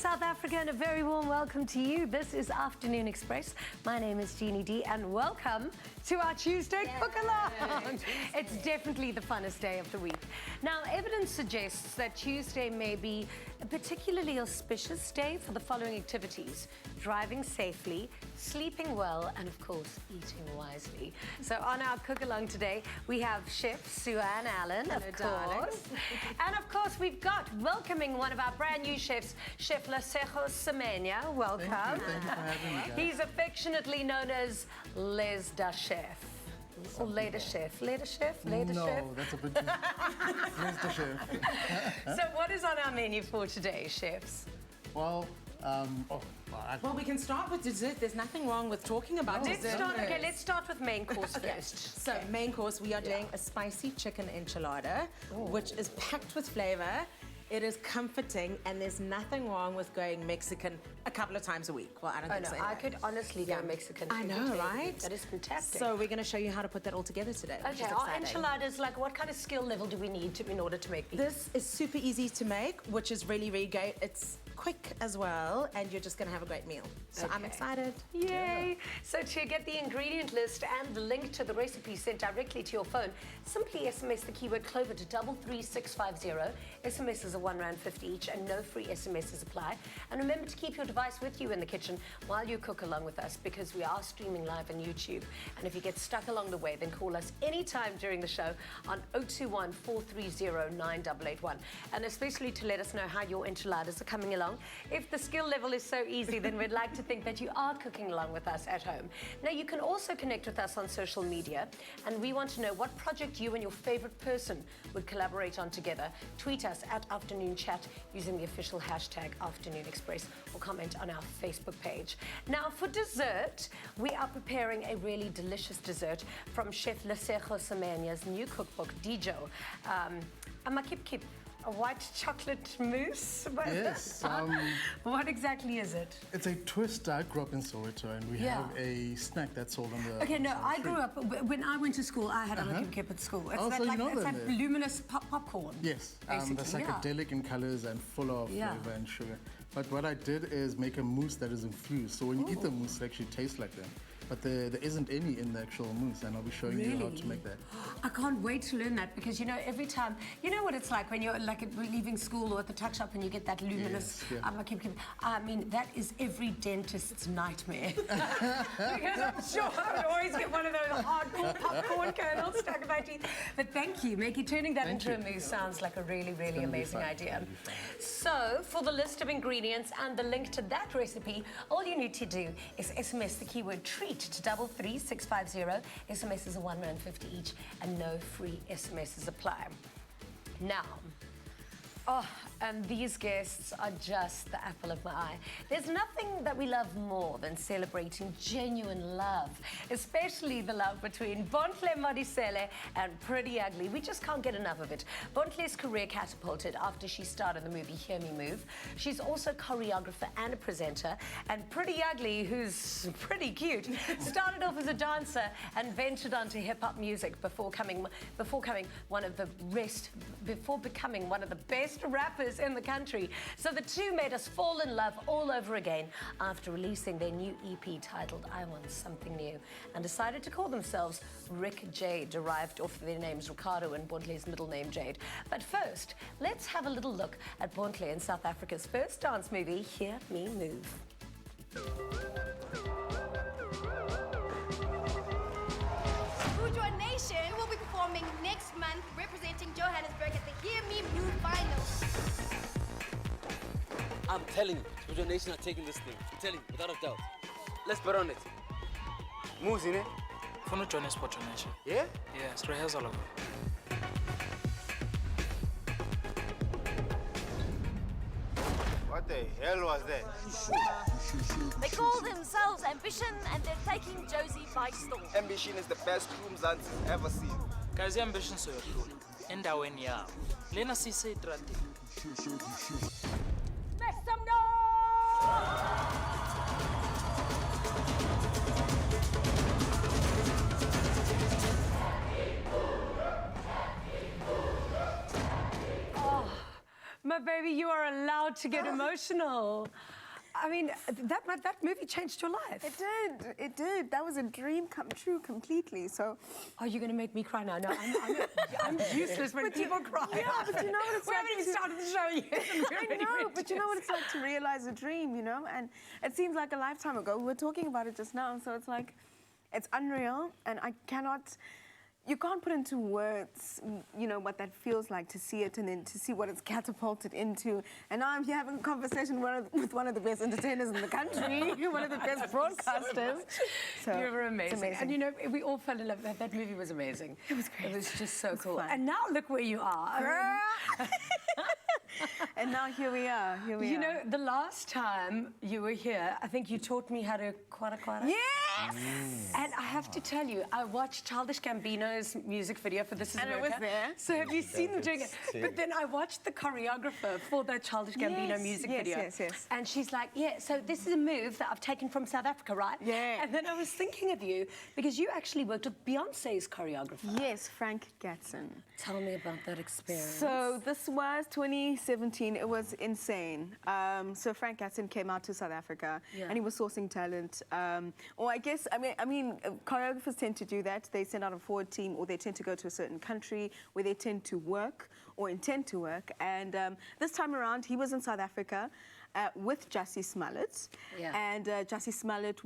South Africa, and a very warm welcome to you. This is Afternoon Express. My name is Jeannie D, and welcome to our Tuesday cook-along. It's definitely the funnest day of the week. Now, evidence suggests that Tuesday may be a particularly auspicious day for the following activities: driving safely, sleeping well, and of course, eating wisely. So on our cook-along today, we have Chef Sue-Ann Allen, of course. And of course, we've got welcoming one of our brand new chefs, Chef Lesego Semenya. Welcome. Thank you for having me, guys. He's affectionately known as Les da Chef. Or Leda Chef. Leda Chef? Leda Chef? No, that's a bit too... Les da Chef. So what is on our menu for today, chefs? Well, well, we can start with dessert. There's nothing wrong with talking about dessert. Let's start with main course first. So, main course, we are doing a spicy chicken enchilada, which is packed with flavor. It is comforting, and there's nothing wrong with going Mexican a couple of times a week. Well, I don't think so. I could honestly go Mexican. I know, right? That is fantastic. So we're going to show you how to put that all together today. Okay, our enchiladas, like, what kind of skill level do we need in order to make these? This is super easy to make, which is really, really great. It's quick as well, and you're just going to have a great meal. So I'm excited. Yay! So to get the ingredient list and the link to the recipe sent directly to your phone, simply SMS the keyword Clover to 33650. SMS is a R1.50 each, and no free SMSs apply. And remember to keep your device with you in the kitchen while you cook along with us, because we are streaming live on YouTube. And if you get stuck along the way, then call us anytime during the show on 021 430 9881. And especially to let us know how your enchiladas are coming along. If the skill level is so easy, then we'd like to think that you are cooking along with us at home. Now, you can also connect with us on social media, and we want to know what project you and your favorite person would collaborate on together. Tweet us at Afternoon Chat using the official hashtag Afternoon Express, or comment on our Facebook page. Now, for dessert, we are preparing a really delicious dessert from Chef Lesego Semenya's new cookbook, Dijo. A Makipkip, a white chocolate mousse. Yes. What exactly is it? It's a twist. I grew up in Soweto, and we have a snack that's sold on the... Okay, no, I grew up, when I went to school, I had a Makipkip at school. It's that, so like, you know it's that then. luminous popcorn. Yes, the psychedelic in colors and full of flavor and sugar. But what I did is make a mousse that is infused. So when you eat the mousse, it actually tastes like that. But there isn't any in the actual mousse, and I'll be showing you how to make that. I can't wait to learn that, because, you know, every time, you know what it's like when you're like leaving school or at the tuck shop and you get that luminous, I mean, that is every dentist's nightmare. Because I'm sure I would always get one of those hardcore popcorn kernels stuck in my teeth. But thank you, turning that into a mousse sounds like a really, really amazing idea. So, for the list of ingredients and the link to that recipe, all you need to do is SMS the keyword treat to 33650. SMS is a R1.50 each, and no free SMSs apply. Now, and these guests are just the apple of my eye. There's nothing that we love more than celebrating genuine love, especially the love between Bontle Modiselle and Priddy Ugly. We just can't get enough of it. Bontle's career catapulted after she starred in the movie Hear Me Move. She's also a choreographer and a presenter. And Priddy Ugly, who's pretty cute, started off as a dancer and ventured onto hip-hop music before becoming one of the best rappers in the country. So the two made us fall in love all over again after releasing their new EP titled I Want Something New, and decided to call themselves Rick Jade, derived off their names Ricardo and Bontle's middle name Jade. But first, let's have a little look at Bontle in South Africa's first dance movie, Hear Me Move. Nation will be performing next month, representing Johannesburg at the Hear Me Move Finals. I'm telling you, Studio Nation are taking this thing. I'm telling you, without a doubt. Let's bet on it. Moves in it. For no join Sport Nation. Yeah? Yeah, straight hands all over. What the hell was that? They call themselves Ambition, and they're taking Josie by storm. Ambition is the best room Zanzi's ever seen. Guys, Ambition so you're cool. And I went yeah. Lena si say trati. Make some noise! My baby, you are allowed allowed to get emotional. I mean, that movie changed your life. It did. It did. That was a dream come true completely. So, are you going to make me cry now? No, I'm useless when people cry. Yeah, but you know what it's we like. haven't even started the show yet. I know, but you know what it's like to realize a dream, you know? And it seems like a lifetime ago. We were talking about it just now, so it's like, it's unreal, and I cannot... You can't put into words, you know, what that feels like to see it and then to see what it's catapulted into. And now I'm here having a conversation with one of the best entertainers in the country, one of the best broadcasters. So, you were amazing. amazing. And you know, we all fell in love. That movie was amazing. It was great. It was just so cool. Fun. And now look where you are. I mean, and now here we are. Here we are. You know, the last time you were here, I think you taught me how to kwara. Yes! And I have to tell you, I watched Childish Gambino's music video for This Is And it America. was there. So have you seen them doing it? But then I watched the choreographer for the Childish Gambino music video. Yes. And she's like, yeah, so this is a move that I've taken from South Africa, right? Yeah. And then I was thinking of you, because you actually worked with Beyonce's choreographer. Yes, Frank Gatson. Tell me about that experience. So this was 2017. It was insane. So Frank Gatson came out to South Africa, and he was sourcing talent. Or I mean, choreographers tend to do that. They send out a forward team, or they tend to go to a certain country where they tend to work or intend to work. And this time around, he was in South Africa. With Jussie Smollett, and Jussie Smollett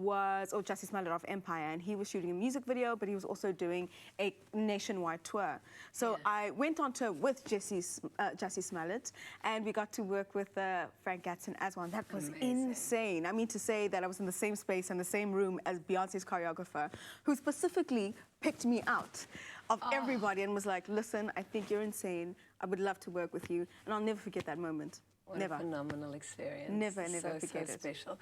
of Empire, and he was shooting a music video, but he was also doing a nationwide tour. So I went on tour with Jussie Smollett, and we got to work with Frank Gatson as well. That was insane. I mean, to say that I was in the same space and the same room as Beyonce's choreographer, who specifically picked me out of everybody and was like, listen, I think you're insane. I would love to work with you. And I'll never forget that moment. What never. a phenomenal experience. Never forget so it. special.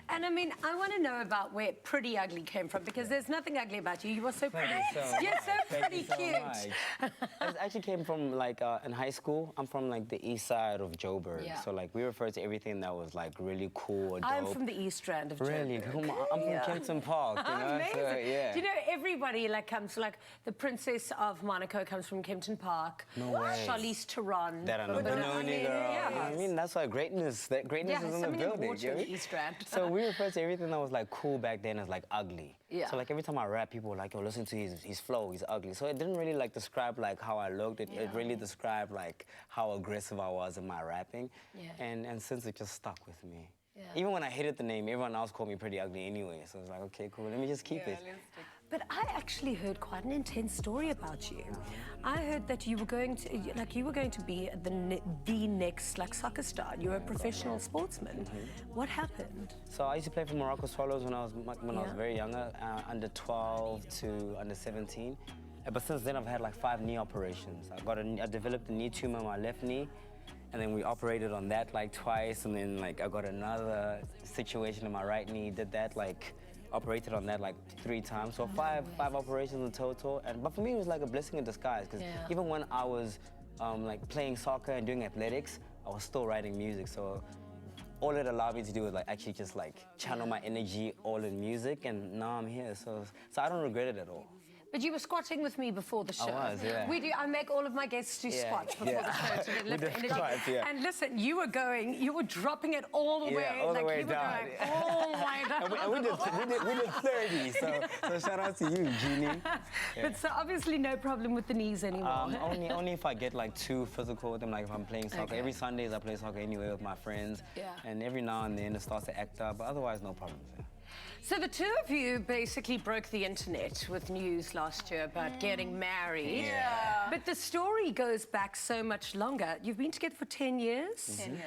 And I mean, I want to know about where Pretty Ugly came from, because there's nothing ugly about you. You were so pretty. You're so pretty cute. It actually came from, like, in high school, I'm from, like, the east side of Joburg. Yeah. So, like, we refer to everything that was, like, really cool or dope. I'm from the East Strand of Joburg. Really? I'm from Kempton Park, you know? Amazing. So, yeah. Do you know, everybody, like, comes, like, the Princess of Monaco comes from Kempton Park. No way. Charlize Theron. That I know. Benoni, girl. Yeah. I mean, that's why greatness is in the building. You know? East Strand. So we refer to everything that was, like, cool back then as, like, ugly. Yeah. So, like, every time I rap, people were like, yo, listen to his flow, he's ugly. So it didn't really, like, describe, like, how I looked. It really described, like, how aggressive I was in my rapping. Yeah. And since it just stuck with me. Yeah. Even when I hated the name, everyone else called me Pretty Ugly anyway. So it was like, okay, cool, let me just keep it. But I actually heard quite an intense story about you. I heard that you were going to be the next, like, soccer star. You were a professional sportsman. What happened? So I used to play for Morocco Swallows when I was very younger, under 12 to under 17. But since then, I've had like 5 knee operations. I developed a knee tumor in my left knee, and then we operated on that like twice, and then like I got another situation in my right knee. Did that like. Operated on that like 3 times, so five operations in total. But for me, it was like a blessing in disguise, because even when I was like playing soccer and doing athletics, I was still writing music. So all it allowed me to do was like actually just like channel my energy all in music, and now I'm here. So I don't regret it at all. But you were squatting with me before the show. I was, yeah. I make all of my guests do squats before the show to lift energy. Squats, And listen, you were dropping it all the way. All the like way you were down. going all the way down. And we did 30, so shout out to you, Jeannie. But so obviously no problem with the knees anymore. Only if I get like too physical with them, like if I'm playing soccer. Every Sundays I play soccer anyway with my friends. And every now and then it starts to act up, but otherwise no problems. So the two of you basically broke the internet with news last year about getting married. Yeah. But the story goes back so much longer. You've been together for 10 years? 10 years.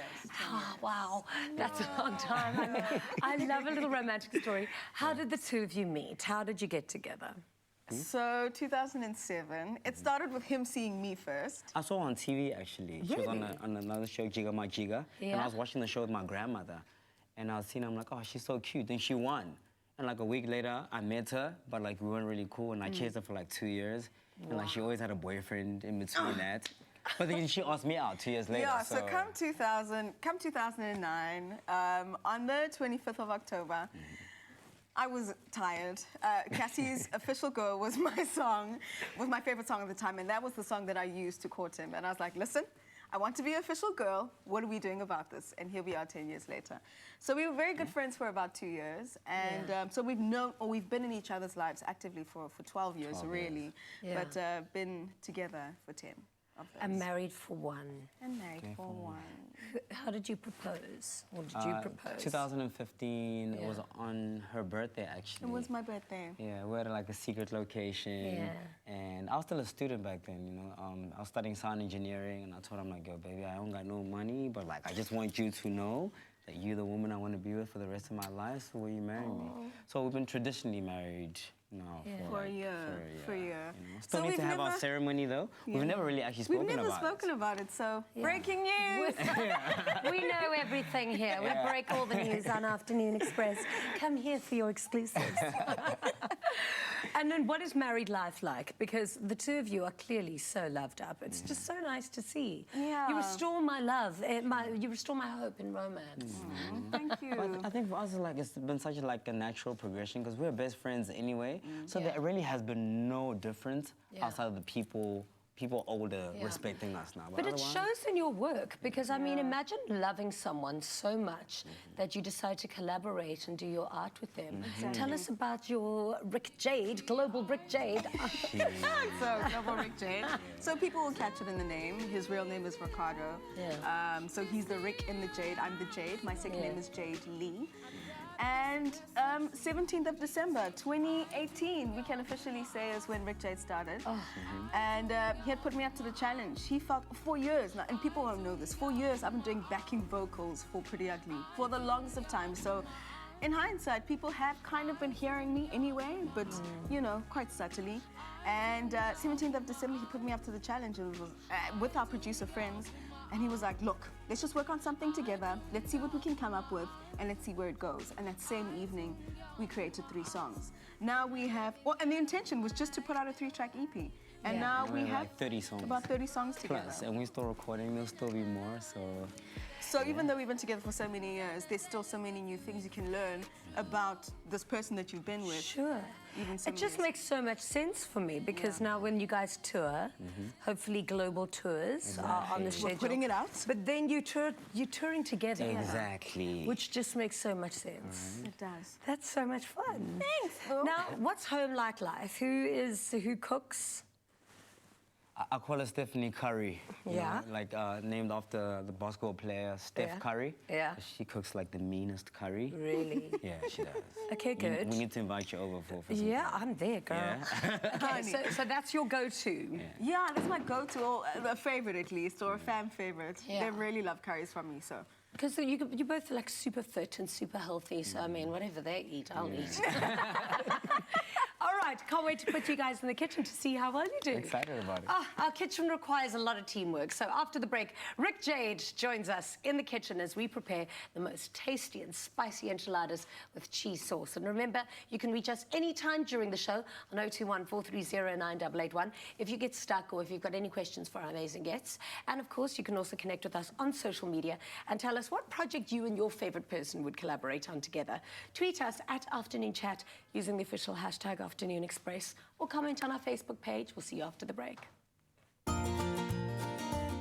Oh, wow. That's a long time. I mean, I love a little romantic story. How did the two of you meet? How did you get together? So 2007, it started with him seeing me first. I saw her on TV, actually. She was on another show, Jiga Ma Jiga. And I was watching the show with my grandmother. And I was seeing her, I'm like, oh, she's so cute. Then she won. And like a week later, I met her, but like we weren't really cool. And I chased her for like 2 years. And like she always had a boyfriend in between that. But then she asked me out 2 years later. Yeah, so come 2009, on the 25th of October, I was tired. Cassie's Official Girl was my favorite song at the time, and that was the song that I used to court him. And I was like, listen, I want to be an official girl. What are we doing about this? And here we are 10 years later. So we were very good friends for about 2 years. And so we've been in each other's lives actively for 12 years, really. Yeah. But been together for 10 of those. And married for one. And married for one. How did you propose? Or did you propose? 2015, it was on her birthday, actually. It was my birthday. Yeah, we had like a secret location. Yeah. And I was still a student back then, you know. I was studying sound engineering, and I told him, like, yo, baby, I don't got no money, but, like, I just want you to know that you're the woman I want to be with for the rest of my life, so will you marry me? So we've been traditionally married now For a year. For a year. You know. So Still need we've to have our never- ceremony, though. We've never really actually spoken about it. We've never spoken about it, so breaking news! We know everything here. We break all the news on Afternoon Express. Come here for your exclusives. And then what is married life like? Because the two of you are clearly so loved up. It's just so nice to see. Yeah. You restore my love, you restore my hope in romance. Thank you. But I think for us, like, it's been such like a natural progression because we're best friends anyway. So there really has been no difference outside of the people older respecting us now. But it otherwise- shows in your work because, I mean, imagine loving someone so much that you decide to collaborate and do your art with them. Tell us about your Rick Jade, Global Rick Jade. So, Global Rick Jade. So people will catch it in the name. His real name is Ricardo. So he's the Rick in the Jade. I'm the Jade. My second name is Jade Lee. And 17th of December, 2018, we can officially say is when Rick Jade started. And he had put me up to the challenge. He felt 4 years, now, and people won't know this, 4 years I've been doing backing vocals for Pretty Ugly for the longest of time. So in hindsight, people have kind of been hearing me anyway, but, you know, quite subtly. And 17th of December, he put me up to the challenge and was, with our producer friends. And he was like, look, let's just work on something together. Let's see what we can come up with, and let's see where it goes. And that same evening, we created 3 songs. Now we have, well, and the intention was just to put out a 3-track EP. And now we have like 30 songs. about 30 songs together. Plus, and we're still recording, there'll still be more, so... So even though we've been together for so many years, there's still so many new things you can learn about this person that you've been with. Sure. Even so It just many makes so much sense for me because now when you guys tour, hopefully global tours are on the schedule. We're putting it out. But then you're touring together. Exactly. Which just makes so much sense. It does. That's so much fun. Thanks, Boo. Now, what's home like life? Who cooks? I call her Stephanie Curry. you Yeah. know, like named after the basketball player Steph Curry. Yeah. She cooks like the meanest curry. Really? Yeah, she does. Okay, good. We need to invite you over for some Yeah, time. I'm there, girl. Yeah. Okay, so that's your go-to. Yeah, that's my go-to, a favorite at least, or a fan favorite. They really love curries from me, so. Because you're both like super fit and super healthy, so I mean, whatever they eat, I'll eat. All right, can't wait to put you guys in the kitchen to see how well you do. Excited about it. Our kitchen requires a lot of teamwork, so after the break, Rick Jade joins us in the kitchen as we prepare the most tasty and spicy enchiladas with cheese sauce. And remember, you can reach us anytime during the show on 021 430 9881 if you get stuck or if you've got any questions for our amazing guests. And of course, you can also connect with us on social media and tell us what project you and your favorite person would collaborate on together. Tweet us at Afternoon Chat using the official hashtag Afternoon Express or comment on our Facebook page. We'll see you after the break.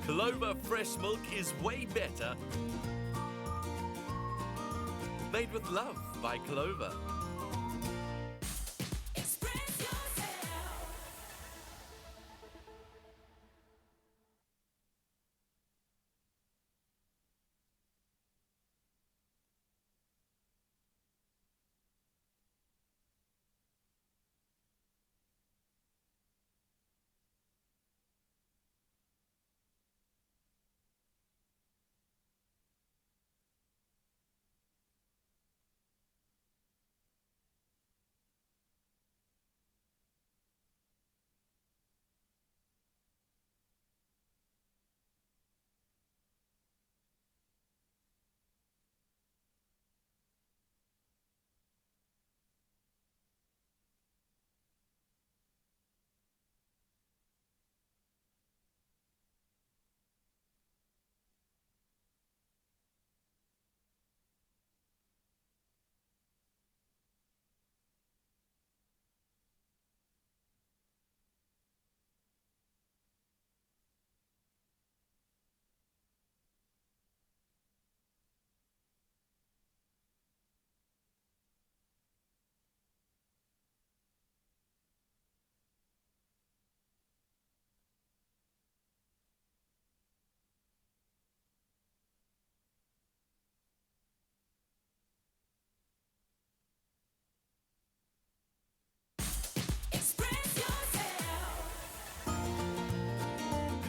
Clover fresh milk is way better. Made with love by Clover.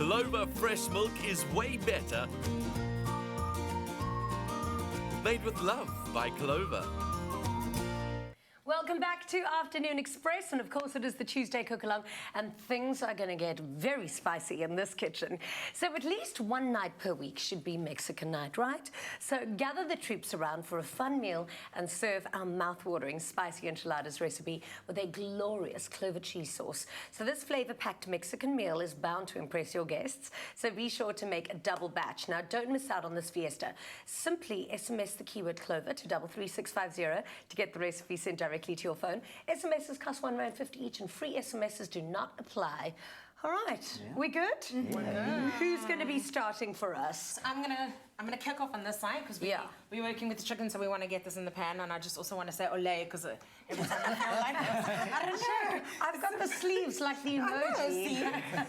Clover fresh milk is way better. Made with love by Clover. Welcome back to Afternoon Express, and of course it is the Tuesday cook-along, and things are going to get very spicy in this kitchen. So at least one night per week should be Mexican night, right? So gather the troops around for a fun meal and serve our mouth-watering spicy enchiladas recipe with a glorious Clover cheese sauce. So this flavor-packed Mexican meal is bound to impress your guests, so be sure to make a double batch. Now don't miss out on this fiesta. Simply SMS the keyword Clover to 33650 to get the recipe sent directly to your phone. SMSs cost R1.50 each, and free SMSs do not apply. All right, we good? We're good. Who's going to be starting for us? I'm gonna kick off on this side because we're working with the chicken, so we want to get this in the pan, and I just also want to say ole because every time I feel like I don't know. I've got the sleeves like the emoji.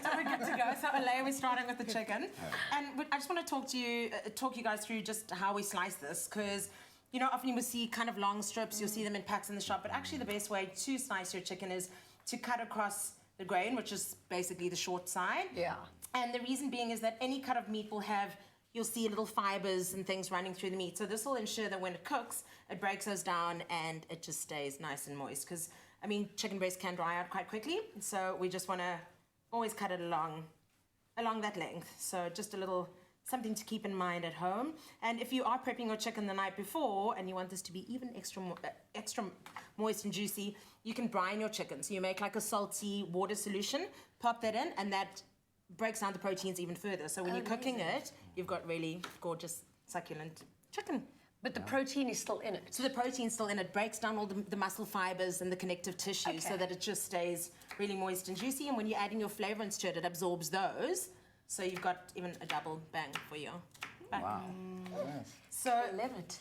So we're good to go. So ole, we're starting with the chicken, and I just want to talk you guys through just how we slice this, because you know, often you will see kind of long strips, you'll see them in packs in the shop, but actually the best way to slice your chicken is to cut across the grain, which is basically the short side. Yeah. And the reason being is that any cut of meat will have, you'll see little fibers and things running through the meat. So this will ensure that when it cooks, it breaks those down and it just stays nice and moist. Because, I mean, chicken breast can dry out quite quickly. So we just want to always cut it along that length. So just a little something to keep in mind at home. And if you are prepping your chicken the night before and you want this to be even extra moist and juicy, you can brine your chicken. So you make like a salty water solution, pop that in, and that breaks down the proteins even further. So when you're cooking it, you've got really gorgeous, succulent chicken. But the protein is still in it. So the protein's still in it, breaks down all the muscle fibers and the connective tissue so that it just stays really moist and juicy. And when you're adding your flavorants to it, it absorbs those. So you've got even a double bang for you. Wow. So I love it.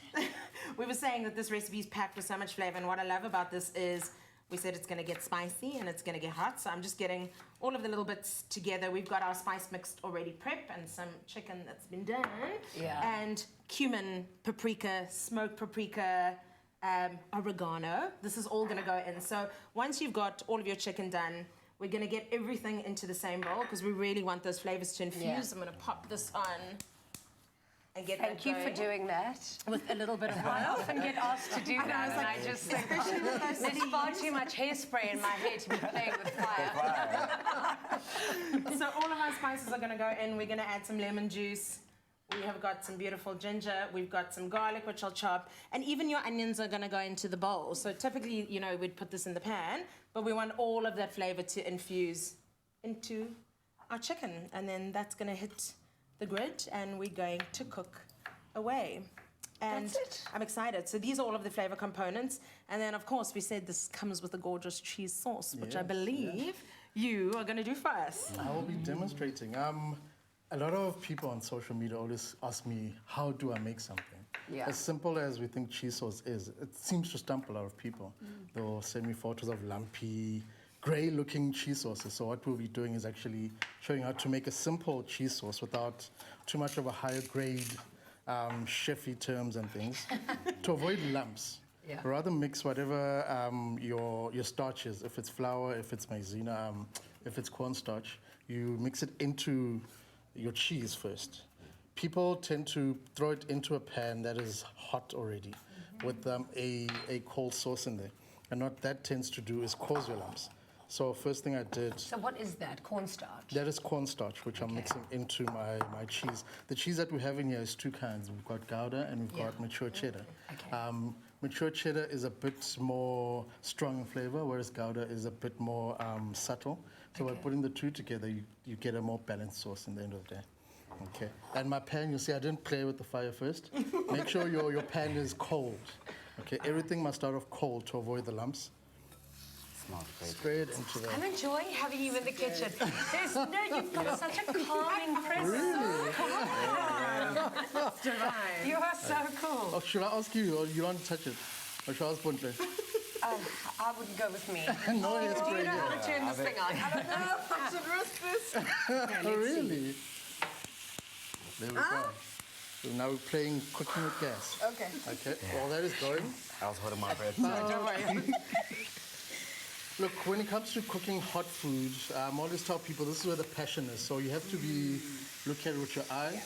we were saying that this recipe is packed with so much flavor, and what I love about this is we said it's going to get spicy and it's going to get hot. So I'm just getting all of the little bits together. We've got our spice mixed already prep and some chicken that's been done. Yeah. And cumin, paprika, smoked paprika, oregano. This is all going to go in. So once you've got all of your chicken done, we're going to get everything into the same bowl because we really want those flavors to infuse. Yeah. I'm going to pop this on and get Thank you for doing that. with a little bit of I oil. often get asked to do that, and I just think, there's far too much hairspray in my hair to be playing with fire. So all of our spices are going to go in. We're going to add some lemon juice. We have got some beautiful ginger. We've got some garlic, which I'll chop. And even your onions are going to go into the bowl. So typically, you know, we'd put this in the pan, but we want all of that flavor to infuse into our chicken. And then that's going to hit the grid, and we're going to cook away. And That's it. I'm excited. So these are all of the flavor components. And then, of course, we said this comes with a gorgeous cheese sauce, which I believe you are going to do for us. I will be demonstrating. A lot of people on social media always ask me, how do I make something? Yeah. As simple as we think cheese sauce is, it seems to stump a lot of people. They'll send me photos of lumpy, grey-looking cheese sauces. So what we'll be doing is actually showing how to make a simple cheese sauce without too much of a higher grade, chefy terms and things, to avoid lumps. Yeah. Rather mix whatever your starch is. If it's flour, if it's maizena, if it's cornstarch, you mix it into your cheese first. People tend to throw it into a pan that is hot already with a cold sauce in there. And what that tends to do is cause your lumps. So first thing I did... So what is that? Cornstarch? That is cornstarch, which I'm mixing into my cheese. The cheese that we have in here is two kinds. We've got Gouda and we've got mature cheddar. Okay. Mature cheddar is a bit more strong in flavor, whereas Gouda is a bit more subtle. So by putting the two together, you get a more balanced sauce in the end of the day. Okay. And my pan, you see, I didn't play with the fire first. Make sure your pan is cold. Okay. Everything must start off cold to avoid the lumps. Straight into the... I'm enjoying having you in the kitchen. You've got such a calming presence. Really? You are so cool. Oh, should I ask you, or you don't touch it? Or should I ask Bontle? I wouldn't go with me. No hairspray. Do you know how to turn this thing on? I don't know if I should risk this. Oh, really? There we go. So now we're playing cooking with gas. Okay. Okay, while that is going... I was holding my breath. Don't worry. Look, when it comes to cooking hot food, I always tell people this is where the passion is. So you have to be look at it with your eye.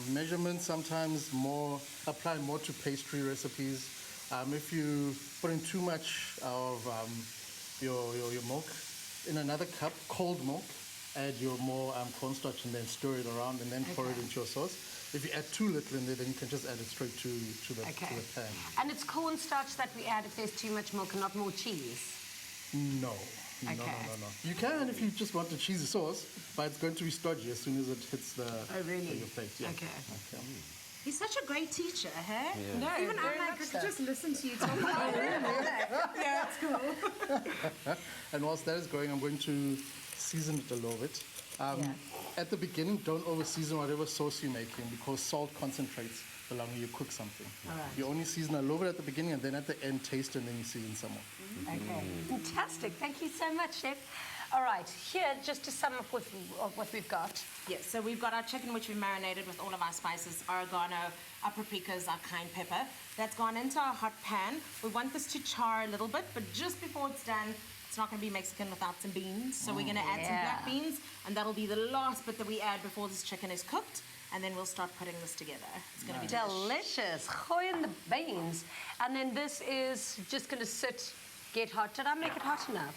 Measurements sometimes apply more to pastry recipes. If you put in too much of your milk in another cup, cold milk, add your more cornstarch and then stir it around and then pour it into your sauce. If you add too little in there, then you can just add it straight to the pan. And it's cornstarch that we add if there's too much milk and not more cheese? No. Okay. No. You can if you just want a cheesy sauce, but it's going to be stodgy as soon as it hits your plate. Yeah. Okay. He's such a great teacher, hey? Yeah. No, even I'm like, I could just listen to you talk about it. Yeah, it's cool. And whilst that is going, I'm going to season it a little bit. At the beginning, don't over-season whatever sauce you're making because salt concentrates the longer you cook something. You only season a little bit at the beginning and then at the end taste and then you season some more. Okay, fantastic. Thank you so much, Chef. All right, here, just to sum up with what we've got. Yes, so we've got our chicken, which we marinated with all of our spices, oregano, our paprikas, our cayenne pepper. That's gone into our hot pan. We want this to char a little bit, but just before it's done, it's not going to be Mexican without some beans. So we're going to add some black beans, and that'll be the last bit that we add before this chicken is cooked. And then we'll start putting this together. It's going to be delicious. Gooi in the beans. And then this is just going to get hot. Did I make it hot enough?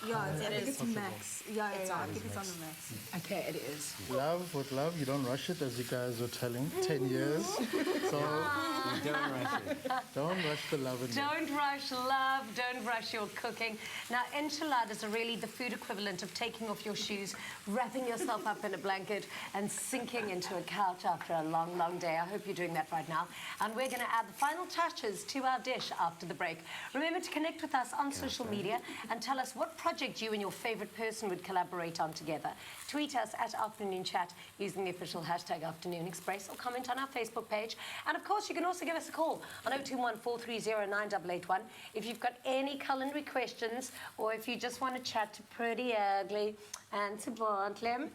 Yeah, I think it's max. Yeah, I think it's on the max. Okay, it is. Love, with love, you don't rush it, as you guys were telling. 10 years. So don't rush it. Don't rush the love in Don't rush love, don't rush your cooking. Now, enchiladas are really the food equivalent of taking off your shoes, wrapping yourself up in a blanket, and sinking into a couch after a long, long day. I hope you're doing that right now. And we're going to add the final touches to our dish after the break. Remember to connect with us on social media and tell us what project you and your favorite person would collaborate on together. Tweet us at Afternoon Chat using the official hashtag Afternoon Express or comment on our Facebook page. And of course, you can also give us a call on 021 430 9881 if you've got any culinary questions or if you just want to chat to Pretty Ugly and to Bontle.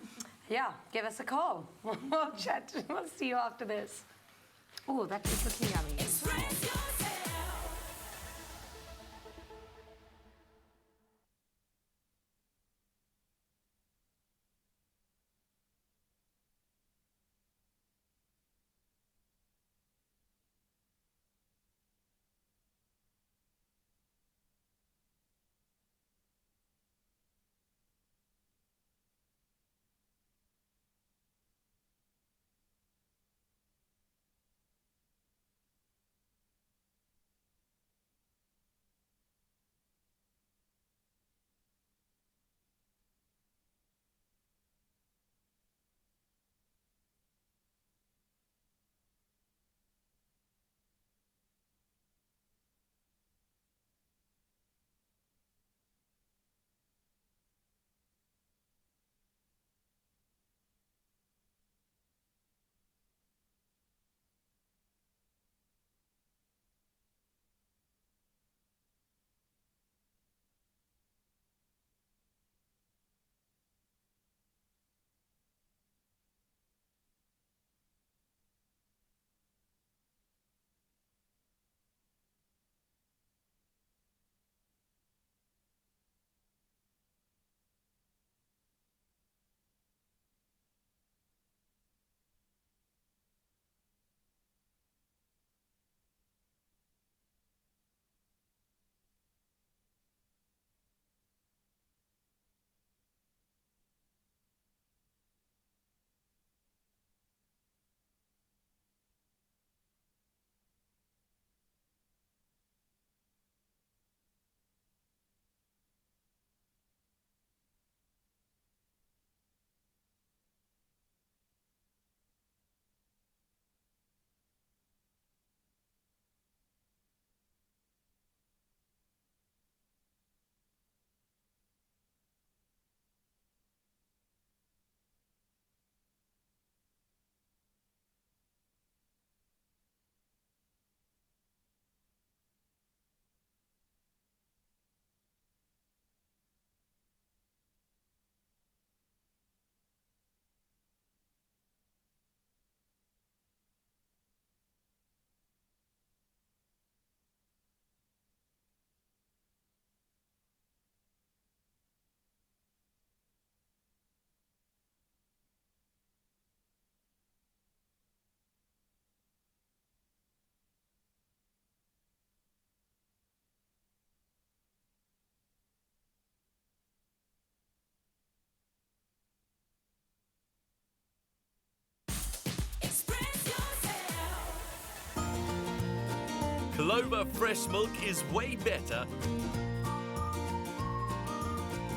Yeah, give us a call. We'll chat. We'll see you after this. Oh, that is looking yummy. Clover fresh milk is way better.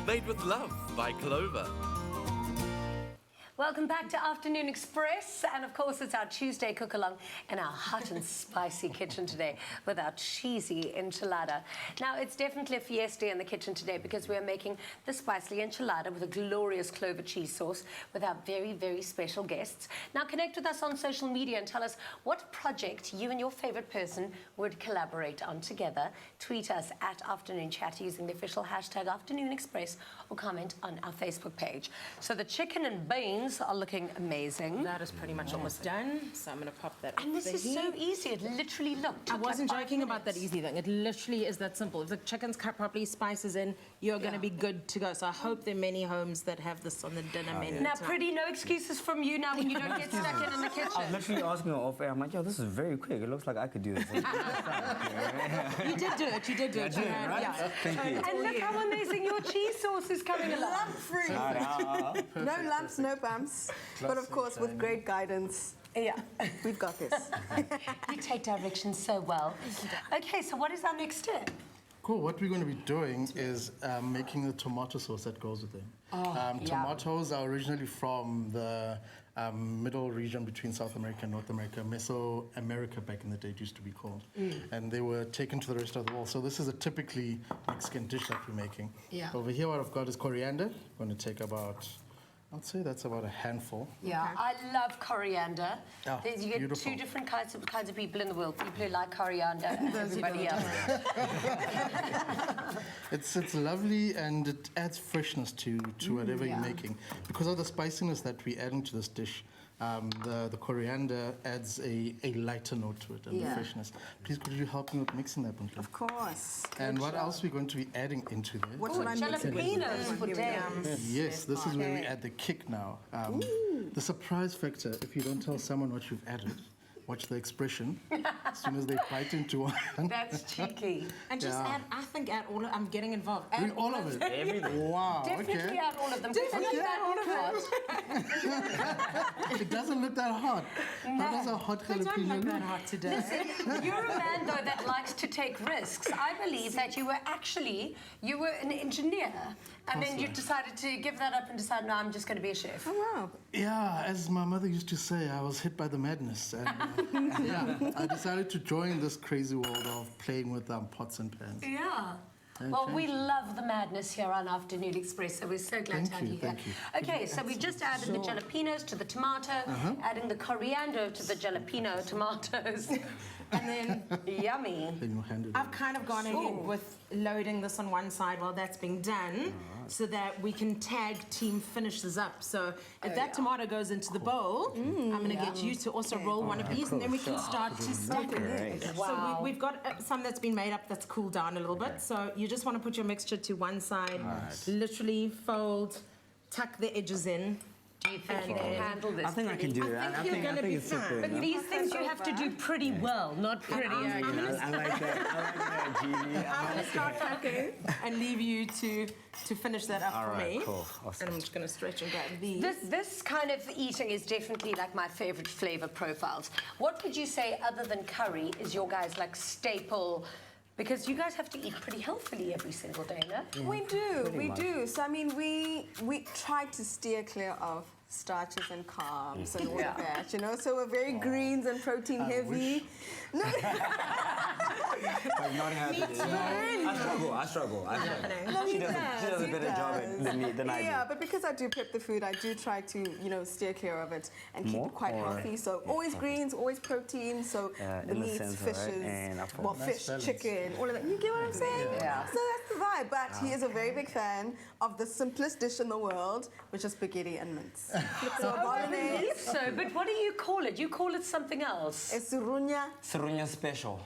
Made with love by Clover. Welcome back to Afternoon Express, and of course it's our Tuesday cook-along in our hot and spicy kitchen today with our cheesy enchilada. Now, it's definitely a fiesta in the kitchen today because we are making the spicy enchilada with a glorious Clover cheese sauce with our very, very special guests. Now, connect with us on social media and tell us what project you and your favorite person would collaborate on together. Tweet us at Afternoon Chat using the official hashtag Afternoon Express or comment on our Facebook page. So the chicken and beans are looking amazing. That is pretty much almost done, so I'm going to pop that And this is so easy. It literally looked. I wasn't joking about that easy thing. It literally is that simple. If the chicken's cut properly, spices in, you're going to be good to go. So I hope there are many homes that have this on the dinner menu. Now, Priddy, no excuses from you now when you don't get stuck in the kitchen. I was literally asking her off air. I'm like, yo, this is very quick. It looks like I could do this. You did do it. You did do it. I did, right? Yeah. Thank you. And look how amazing your cheese sauce is coming along. Lump-free. No lumps, no bumps. But of course, with great guidance. Yeah. We've got this. You take directions so well. Okay, so what is our next step? Cool. What we're going to be doing is making the tomato sauce that goes with them. Tomatoes are originally from the middle region between South America and North America. Mesoamerica back in the day it used to be called. And they were taken to the rest of the world. So this is a typically Mexican dish that we're making. Yeah. Over here what I've got is coriander. I'm going to take about, I'd say that's about a handful. Yeah, I love coriander. Oh, You get beautiful. two different kinds of people in the world. People who like coriander and everybody else. It's lovely and it adds freshness to whatever you're making. Because of the spiciness that we're adding to this dish, the coriander adds a lighter note to it and the freshness. Please, could you help me with mixing that one? Of course. And what else we're going to be adding into there? What should I mix it with? Jalapenos for days. Yes, this is where we add the kick now. The surprise factor, if you don't tell someone what you've added, watch the expression as soon as they bite into one. That's cheeky. And just add, I think add all of, I'm getting involved. Add all of it. Everything. Wow, Definitely okay. add all of them. Definitely add all of it. It doesn't look that hot. How does a hot I don't jalapeno like look? that hot today. Listen, you're a man, though, that likes to take risks. I believe that you were an engineer, and then you decided to give that up and decide, no, I'm just going to be a chef. Oh, wow. Yeah, as my mother used to say, I was hit by the madness. And, yeah, I decided to join this crazy world of playing with pots and pans. Yeah. Well, we love the madness here on Afternoon Express, so we're so glad to have you here. Thank you. Okay, so we just added the jalapenos to the tomato, adding the coriander to the jalapeno tomatoes, and then yummy. Then you hand it I've kind of gone ahead with loading this on one side while that's being done, so that we can tag team finish this up. So if that tomato goes into the bowl, I'm going to get you to also roll one of these, and then we can start to stack it. Wow. So we've got some that's been made up that's cooled down a little bit. So you just want to put your mixture to one side, literally fold, tuck the edges in. Do you think you can handle this? I think I can do that. I think you're gonna be it's super fine. But enough. these things you have to do pretty well, not pretty. I like that. I like that, Jeannie. I'm going to start tucking and leave you to finish that up for me. Cool. Awesome. And I'm just going to stretch and grab these. This kind of eating is definitely like my favorite flavor profiles. What would you say, other than curry, is your guys' like staple? Because you guys have to eat pretty healthily every single day, no? We do. So, I mean, we try to steer clear of starches and carbs and all of that, you know? So we're very greens and protein heavy. No. I'm not happy. I struggle. No, She does a better job than I do. Yeah, but because I do prep the food, I do try to, you know, steer clear of it and keep it quite healthy. So always greens, always protein. So the in the meats, sense, fishes, right? well, fish, chicken, all of that. You get what I'm saying? Yeah. So that's the vibe. But he is a very big fan of the simplest dish in the world, which is spaghetti and mince. So I believe so, but what do you call it? You call it something else. it's surunya. Surunya special.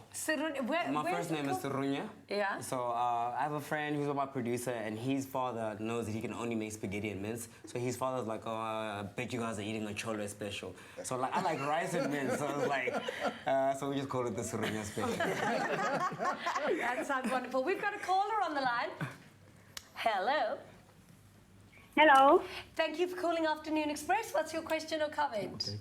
My Where's first it name is called? Surunya. Yeah. So I have a friend who's my producer, and his father knows that he can only make spaghetti and mince. So his father's like, oh, I bet you guys are eating a chole special. So like, I like rice and mince. So I was like, so we just call it the Surunya special. That sounds wonderful. We've got a caller on the line. Hello. Hello. Thank you for calling Afternoon Express. What's your question or comment?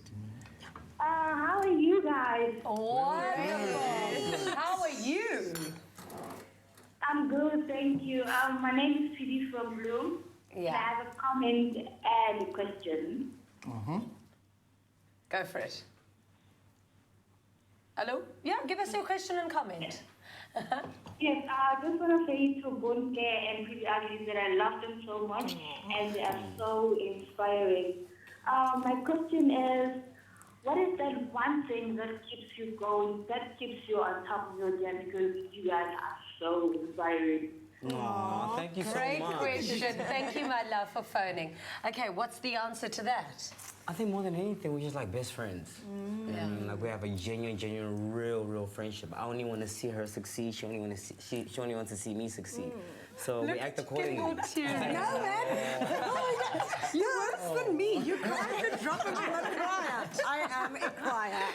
How are you guys? Wonderful. How are you? I'm good, thank you. My name is Phoebe from Bloom. Yeah. I have a comment and a question. Go for it. Hello? Yeah, give us your question and comment. Yes, I just want to say to Bontle and Phoebe Ugly that I love them so much and they are so inspiring. My question is, what is that one thing that keeps you going, that keeps you on top of your game, because you guys are so inspiring? Aw, thank you so Great much. question. Thank you, my love, for phoning. Okay, what's the answer to that? I think more than anything, we're just like best friends. And like we have a genuine, real friendship. I only want to see her succeed. She only wants to see me succeed. So we act accordingly. No, man. Oh, you're worse than me. You cry the drop of blood crier. I am a crier.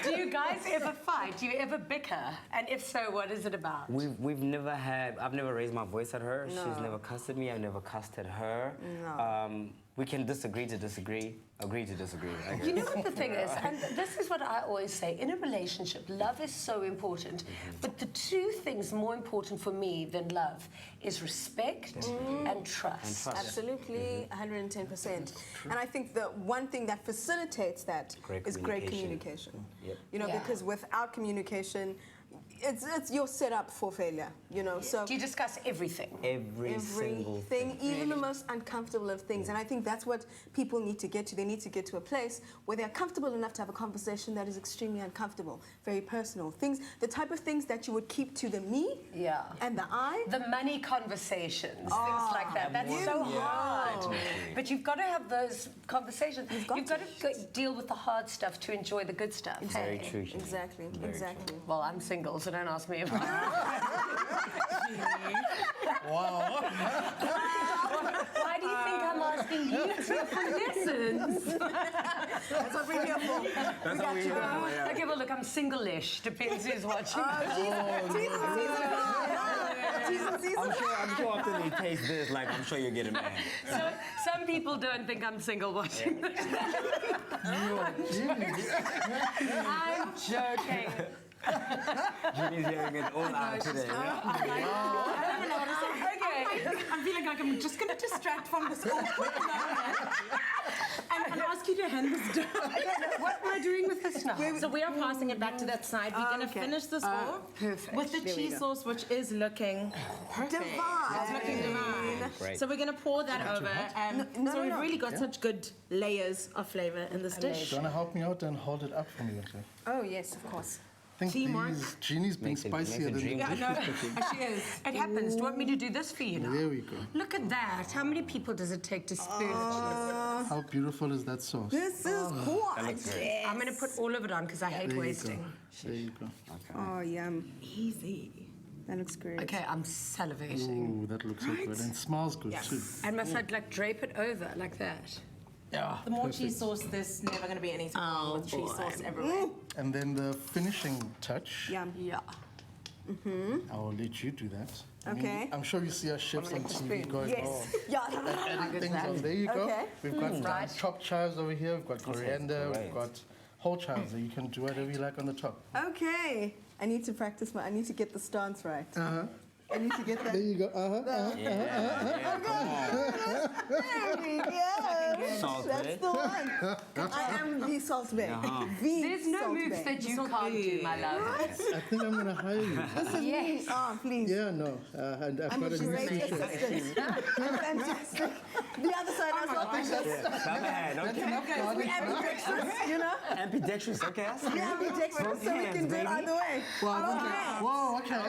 Do you guys ever fight? Do you ever bicker? And if so, what is it about? I've never raised my voice at her. No. She's never cussed at me. I've never cussed at her. No. We can disagree to disagree, agree to disagree. I guess. You know what the thing is, and this is what I always say, in a relationship, love is so important, but the two things more important for me than love is respect and trust. Absolutely, 110%. And I think the one thing that facilitates that is great communication. Yep. You know, because without communication, it's you're set up for failure, you know. So do you discuss everything? Every single thing, even the most uncomfortable of things. And I think that's what people need to get to. They need to get to a place where they're comfortable enough to have a conversation that is extremely uncomfortable, very personal. Things, the type of things that you would keep to the me and the I. The money conversations, things like that. That's so hard. But you've got to have those conversations. You've got to deal with the hard stuff to enjoy the good stuff. Very true. Exactly. Exactly. Well, I'm single, so don't ask me about it. Wow. Why do you think I'm asking you two for lessons? That's what we're here for. That's what we're here for, yeah. Okay, well, look, I'm single-ish. Depends who's watching. I'm sure after they taste this, like, I'm sure you'll get a man. So, some people don't think I'm single watching this. I'm joking. Jeannie's hearing it all out today. I'm feeling like I'm just going to distract from this awkward moment and ask you to hand this down. What am I doing with this now? So we are passing it back to that side. We're going to finish this off with the cheese sauce, which is looking perfect. It's looking divine. Great. So we're going to pour that over. So we've really got such good layers of flavor in this dish. Do you want to help me out and hold it up for me? Okay? Oh, yes, of course. I think Jeannie's being spicier than the dish. She is. It happens. Do you want me to do this for you now? There we go. Look at that. How many people does it take to spoon it? How beautiful is that sauce? This is gorgeous. I'm going to put all of it on because I hate There you wasting. go. There you go. Oh, yum. Easy. That looks great. Okay, I'm salivating. Ooh, that looks so good. And it smells good too. And must I like drape it over like that? Yeah. The more cheese sauce, there's never going to be anything wrong with cheese sauce everywhere. And then the finishing touch. Yum. Yeah. I'll let you do that. I mean, Okay. I'm sure you see our chefs on TV going, Yeah. adding things on. There you go. Okay. We've got chopped chives over here. We've got coriander. We've got whole chives. So you can do whatever you like on the top. Okay. I need to practice I need to get the stance right. I need to get that. There you go. Yes. Salt That's Bay. the one. I am the Salt Bay. The There's no Salt moves Bay. that you can't do, my love. I think I'm going to hire you. This is me. Oh, please. Yeah, no. And I've I'm got a a new great t-shirt. assistant. Fantastic. The other side as well. Okay. We ambidextrous, you know? Ambidextrous, okay. We ambidextrous, so we can do it either way. Whoa, okay.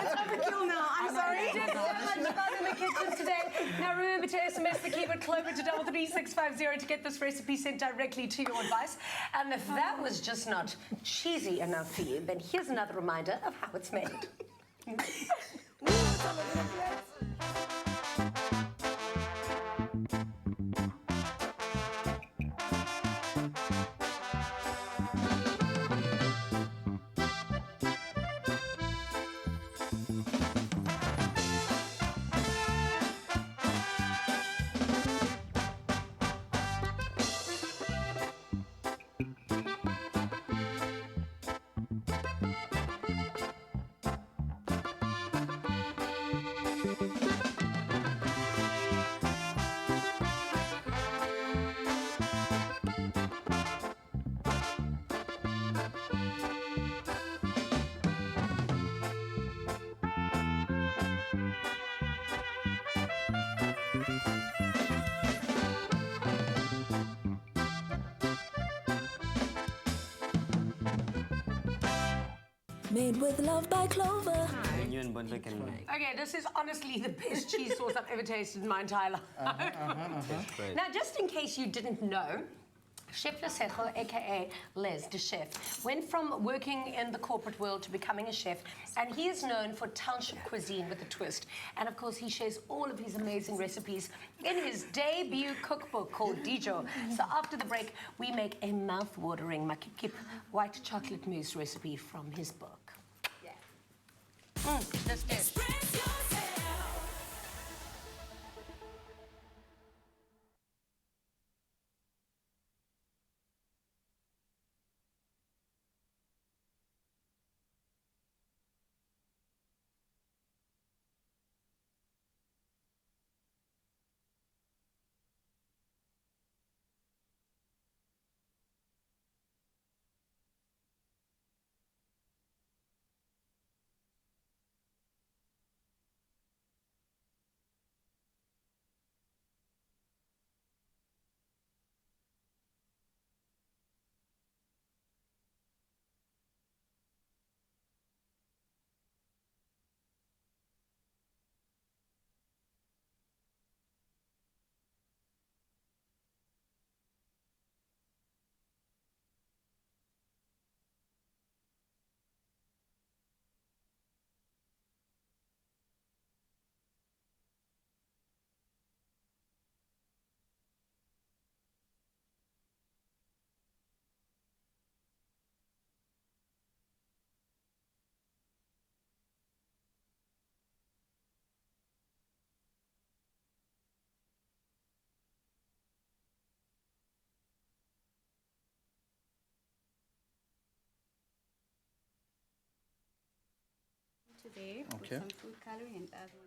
It's overkill now. I'm sorry. Just so much fun in the kitchen today. Now remember to SMS the keyword Clover to 33650 to get this recipe sent directly to your advice. And if that was just not cheesy enough for you, then here's another reminder of how it's made. Made with love by Clover. And you and Bontle can... Okay, this is honestly the best cheese sauce I've ever tasted in my entire life. Now, just in case you didn't know, Chef Lesego, aka Les the Chef, went from working in the corporate world to becoming a chef, and he is known for township cuisine with a twist. And of course, he shares all of his amazing recipes in his debut cookbook called Dijo. So after the break, we make a mouth-watering Makipkip white chocolate mousse recipe from his book. Yeah. This dish. Today with some food coloring and add one.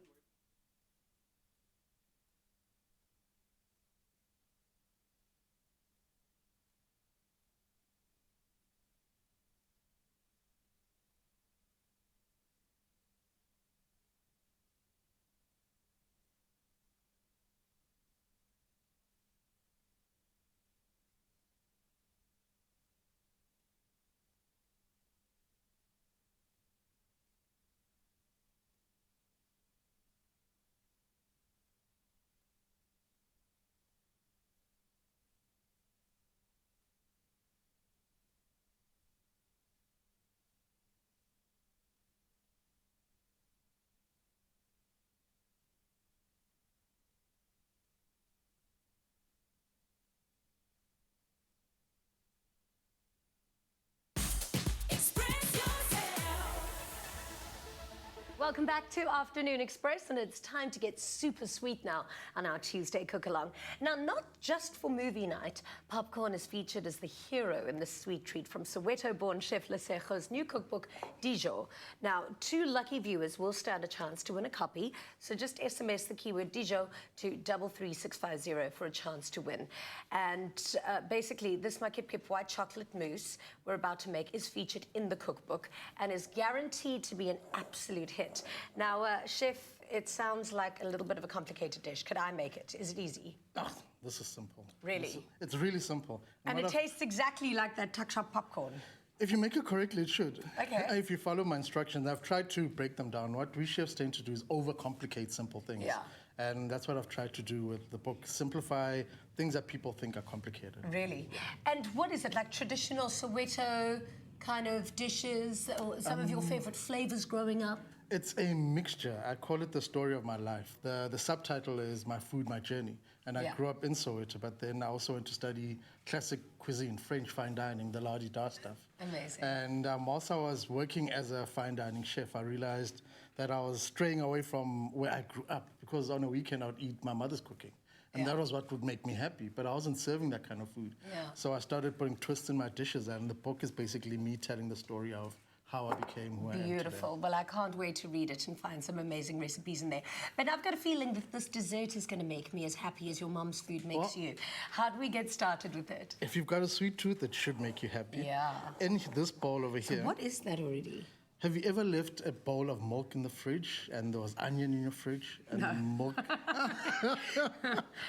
Welcome back to Afternoon Express, and it's time to get super sweet now on our Tuesday cook-along. Now, not just for movie night, popcorn is featured as the hero in this sweet treat from Soweto-born chef Lesego's new cookbook, Dijo. Now, 2 lucky viewers will stand a chance to win a copy, so just SMS the keyword Dijo to 33650 for a chance to win. And basically, this Makipkip white chocolate mousse we're about to make is featured in the cookbook and is guaranteed to be an absolute hit. Now, Chef, it sounds like a little bit of a complicated dish. Could I make it? Is it easy? Oh, this is simple. Really? It's really simple. And it tastes exactly like that tuck shop popcorn. If you make it correctly, it should. Okay. If you follow my instructions, I've tried to break them down. What we chefs tend to do is overcomplicate simple things. Yeah. And that's what I've tried to do with the book. Simplify things that people think are complicated. Really? And what is it, like traditional Soweto kind of dishes, or some of your favorite flavors growing up? It's a mixture. I call it the story of my life. The subtitle is My Food, My Journey. And I grew up in Soweto, but then I also went to study classic cuisine, French fine dining, the la-di-da stuff. Amazing. And whilst I was working as a fine dining chef, I realized that I was straying away from where I grew up, because on a weekend I would eat my mother's cooking. And that was what would make me happy, but I wasn't serving that kind of food. Yeah. So I started putting twists in my dishes, and the book is basically me telling the story of how I became who I am today. Beautiful. Well, I can't wait to read it and find some amazing recipes in there. But I've got a feeling that this dessert is going to make me as happy as your mum's food makes you. How do we get started with it? If you've got a sweet tooth, it should make you happy. Yeah. In this bowl over here... What is that already? Have you ever left a bowl of milk in the fridge and there was onion in your fridge and milk?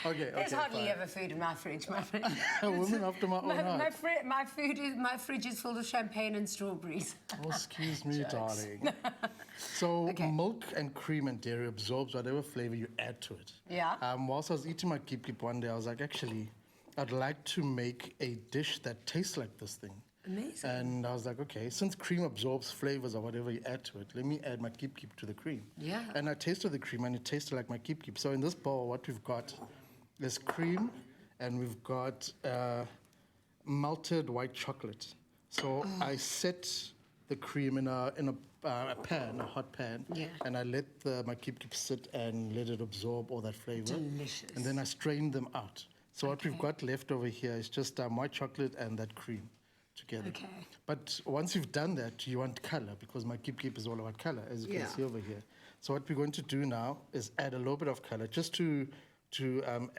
Okay, There's hardly fine. ever food in my fridge, my friend. A woman after my own heart. My fridge is full of champagne and strawberries. Oh, excuse me, darling. So milk and cream and dairy absorbs whatever flavor you add to it. Yeah. Whilst I was eating my Makipkip one day, I was like, actually, I'd like to make a dish that tastes like this thing. Amazing. And I was like, okay, since cream absorbs flavors or whatever you add to it, let me add my Makipkip to the cream. Yeah. And I tasted the cream and it tasted like my Makipkip. So in this bowl, what we've got is cream and we've got melted white chocolate. So I set the cream in a pan, a hot pan, and I let my Makipkip sit and let it absorb all that flavor. Delicious. And then I strained them out. So what we've got left over here is just white chocolate and that cream together. Okay. But once you've done that, you want color because my Makipkip is all about color, as you can see over here. So what we're going to do now is add a little bit of color just to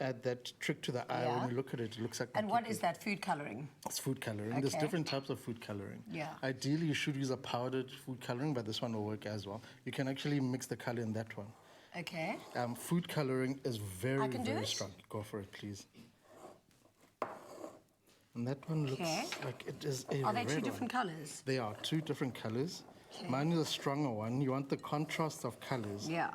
add that trick to the eye. When you look at it, it looks like And Makipkip. what is that, food coloring? It's food coloring. There's different types of food coloring. Yeah. Ideally, you should use a powdered food coloring, but this one will work as well. You can actually mix the color in that one. Okay. Food coloring is very, do very it? strong. Go for it, please. And that one looks like it is a red Are they two one. different colors? They are two different colors. Mine is a stronger one. You want the contrast of colors. Yeah.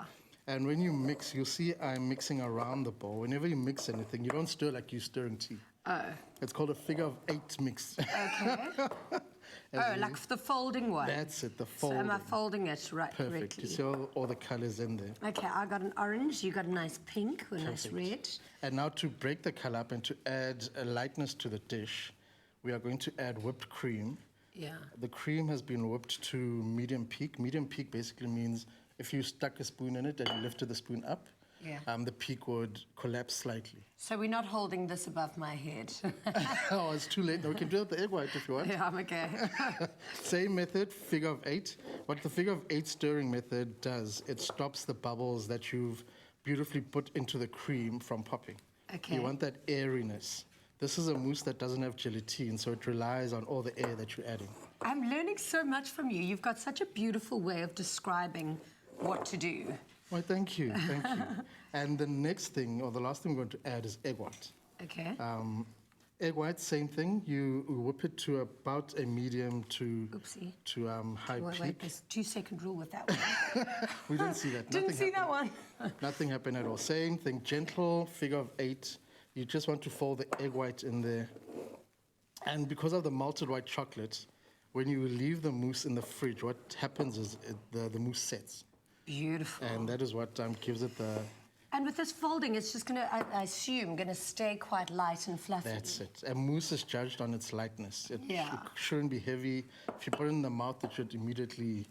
And when you mix, you'll see I'm mixing around the bowl. Whenever you mix anything, you don't stir like you're stirring tea. Oh. It's called a figure of 8 mix. Okay. Like the folding one. That's it, the folding. So am I folding it Perfect. correctly? You see all the colors in there. Okay, I got an orange, you got a nice pink, a nice red. And now to break the color up and to add a lightness to the dish, we are going to add whipped cream. Yeah. The cream has been whipped to medium peak. Medium peak basically means if you stuck a spoon in it and you lifted the spoon up, the peak would collapse slightly. So we're not holding this above my head. Oh, it's too late. No, we can do it with the egg white if you want. Yeah, I'm okay. Same method, figure of 8. What the figure of 8 stirring method does, it stops the bubbles that you've beautifully put into the cream from popping. Okay. You want that airiness. This is a mousse that doesn't have gelatine, so it relies on all the air that you're adding. I'm learning so much from you. You've got such a beautiful way of describing what to do. Well, thank you, thank you. And the next thing, or the last thing we're going to add is egg white. Okay. Egg white, same thing. You whip it to about a medium to high peak. Wait, there's 2-second rule with that one. We didn't see that. Didn't see that one. Nothing happened at all. Same thing, gentle, figure of 8. You just want to fold the egg white in there. And because of the melted white chocolate, when you leave the mousse in the fridge, what happens is the mousse sets. Beautiful. And that is what gives it the... And with this folding, it's just going to, I assume, going to stay quite light and fluffy. That's it. And mousse is judged on its lightness. It shouldn't be heavy. If you put it in the mouth, it should immediately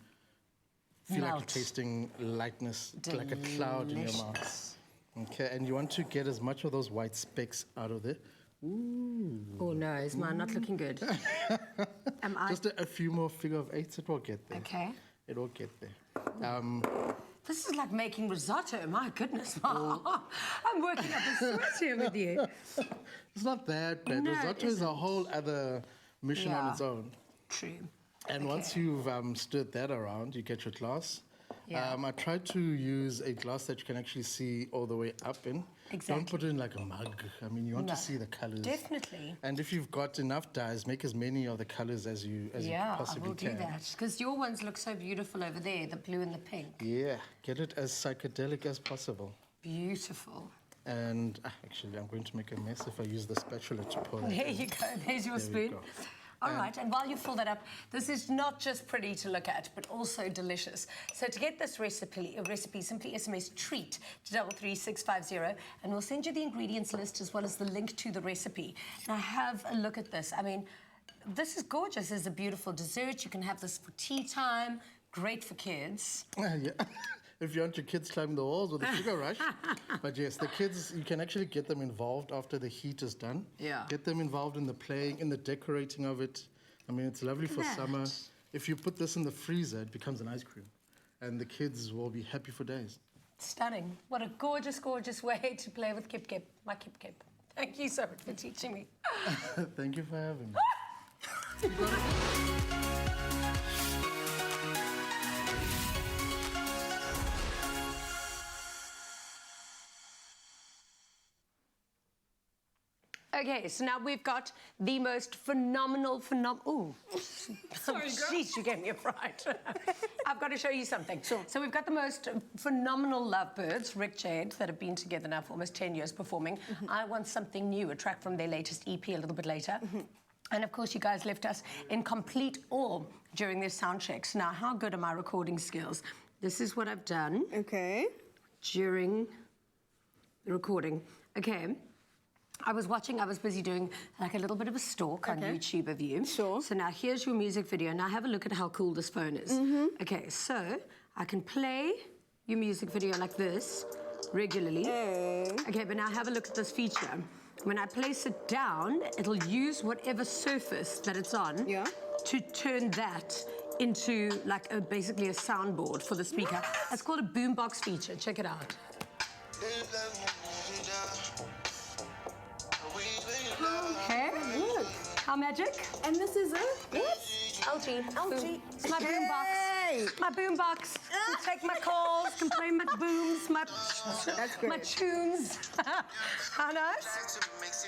feel like you're tasting lightness, like a cloud in your mouth. Okay, and you want to get as much of those white specks out of there. Ooh. Oh no, is mine not looking good? Just a few more figure of 8s, it will get there. Okay. It will get there. This is like making risotto, my goodness. I'm working up a sweat here with you. It's not that bad. No, Risotto is a whole other mission on its own. True. And once you've stirred that around, you get your glass. I tried to use a glass that you can actually see all the way up in. Exactly. Don't put it in like a mug. I mean, you want to see the colors. Definitely. And if you've got enough dyes, make as many of the colors as you possibly can. I will do that. Because your ones look so beautiful over there, the blue and the pink. Yeah, get it as psychedelic as possible. Beautiful. And actually, I'm going to make a mess if I use the spatula to pour that There in. you go. There's your spoon. All right, and while you fill that up, this is not just pretty to look at, but also delicious. So to get this recipe simply SMS TREAT to 33650, and we'll send you the ingredients list as well as the link to the recipe. Now have a look at this. I mean, this is gorgeous. It's a beautiful dessert. You can have this for tea time. Great for kids. Yeah. If you want your kids climbing the walls with a sugar rush. But yes, the kids, you can actually get them involved after the heat is done. Yeah. Get them involved in the playing, in the decorating of it. I mean, it's lovely for summer. If you put this in the freezer, it becomes an ice cream. And the kids will be happy for days. Stunning. What a gorgeous, gorgeous way to play with Makipkip. Makipkip. Thank you so much for teaching me. Thank you for having me. Okay, so now we've got the most phenomenal, ooh. Sorry, girl. Jeez, you gave me a fright. I've got to show you something. Sure. So we've got the most phenomenal lovebirds, Rick, Jade, that have been together now for almost 10 years performing. I Want Something New, a track from their latest EP a little bit later. And of course, you guys left us in complete awe during their sound checks. Now, how good are my recording skills? This is what I've done. Okay. During the recording. Okay. I was busy doing like a little bit of a stalk on YouTube of you. Sure. So now here's your music video. Now have a look at how cool this phone is. Okay, so I can play your music video like this regularly. Okay, but now have a look at this feature. When I place it down, it'll use whatever surface that it's on to turn that into like basically a soundboard for the speaker. It's called a boombox feature. Check it out. Okay, look. How magic? And this is it? What? LG. It's my boombox. My boombox. Can take my calls, can play my booms, my tunes. How nice?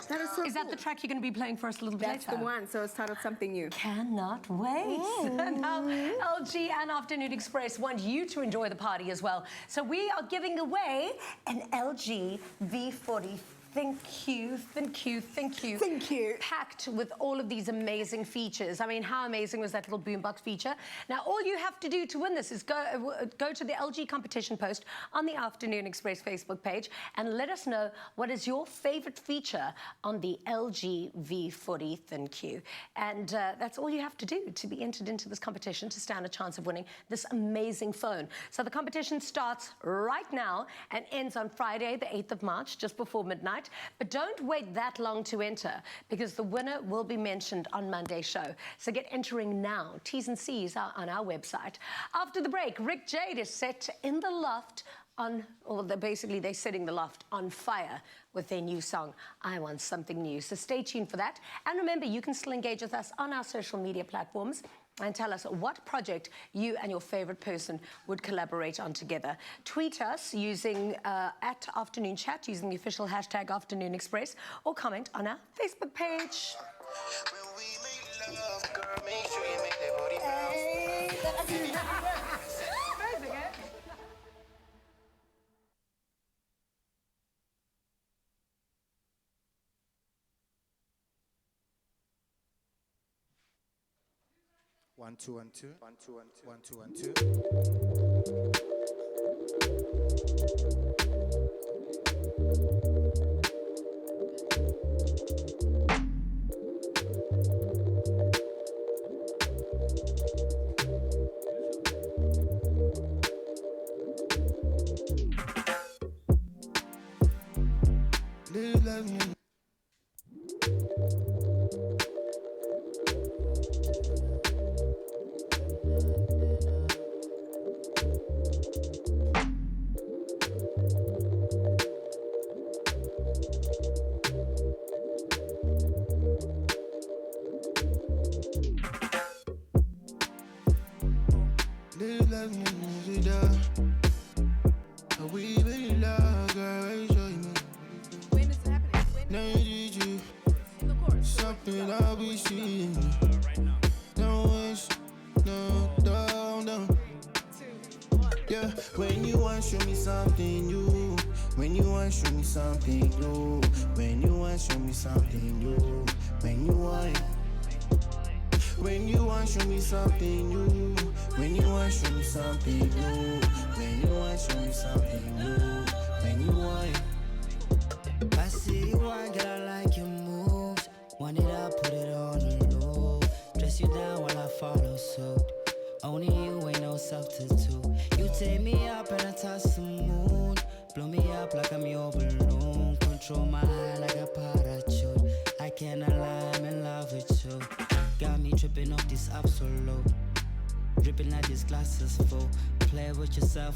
That is so Is that the track you're going to be playing for us a little bit later? That's the one, so it's titled Something New. Cannot wait. Now, LG and Afternoon Express want you to enjoy the party as well. So we are giving away an LG V40. Thank you. Packed with all of these amazing features. I mean, how amazing was that little boombox feature? Now, all you have to do to win this is go to the LG competition post on the Afternoon Express Facebook page and let us know what is your favorite feature on the LG V40 ThinQ. And that's all you have to do to be entered into this competition to stand a chance of winning this amazing phone. So the competition starts right now and ends on Friday, the 8th of March, just before midnight. But don't wait that long to enter because the winner will be mentioned on Monday's show. So get entering now. T's and C's are on our website. After the break, Rick Jade is set in the loft basically they're setting the loft on fire with their new song, I Want Something New. So stay tuned for that. And remember, you can still engage with us on our social media platforms and tell us what project you and your favorite person would collaborate on together. Tweet us using @Afternoon Chat, using the official hashtag Afternoon Express, or comment on our Facebook page. One, two, 1, 2, 1, 2, 1, 2, 1, 2, 1, 2. Live like me.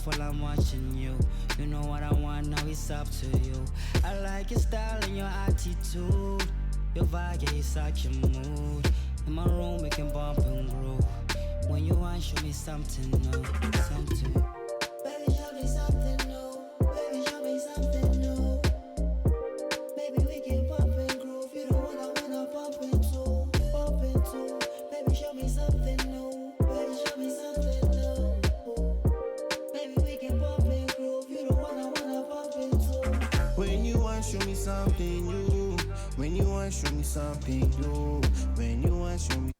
While I'm watching you, you know what I want, now it's up to you. I like your style and your attitude. Your vibe, yeah, it's like your mood. In my room, we can bump and groove. When you want, show me something new, something. Baby, show me something new. Baby, show me something new. Baby, we can bump and groove. You want show me something new. When you want show me something new. When you want show me.